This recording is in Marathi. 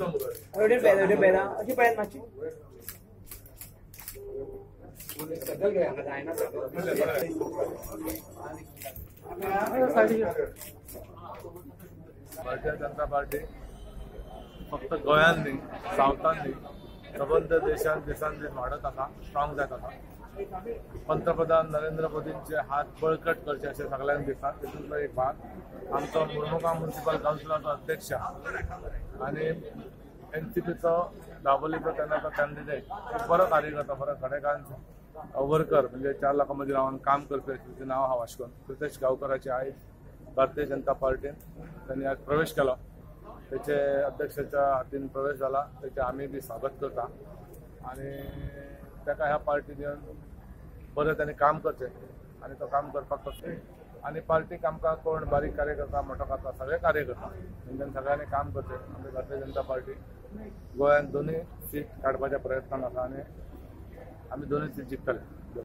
अशी पळत मागची भारतीय जनता पार्टी फक्त गोंयांत न्ही सावथान न्ही सबंद देशांत दिसान दीस वाडत आसा, स्ट्रॉंग जात आसा. पंतप्रधान नरेंद्र मोदींचे हात बळकट करचे अशें सगळ्यांक दिसता. तितूंतलो एक भाग आमचो मुर्मुगांव म्युनिसिपल कावन्सिलाचो अध्यक्ष आनी एनसीपीचो दाबोलीचो तेन्नाचो कॅन्डिडेट बरो कार्यकर्ता, बरो खडेकार वर्कर, म्हणजे 4 लाखां मदीं रावन काम करपी तेजें नांव आहा वाश्कोन प्रितेश गांवकाराचें आयज भारतीय जनता पार्टीन त्यांनी आज प्रवेश केला. त्याचे अध्यक्षाच्या हातीन प्रवेश झाला. त्याचे आम्ही बी स्वागत करता आणि ताका ह्या पार्टीन येवन बरें त्यांनी काम करचें आणि तो काम करपाक करचें. आणि पार्टीक आमकां कोण बारीक कार्यकर्ता मोठो करता सगळे कार्यकर्ता तेंच्यांनी सगळ्यांनी काम करचें. आमची भारतीय जनता पार्टी गोंयांत दोनूय सीट काडपाच्या प्रयत्नांत आसा आणि आमी दोनूय सीट जिखतले.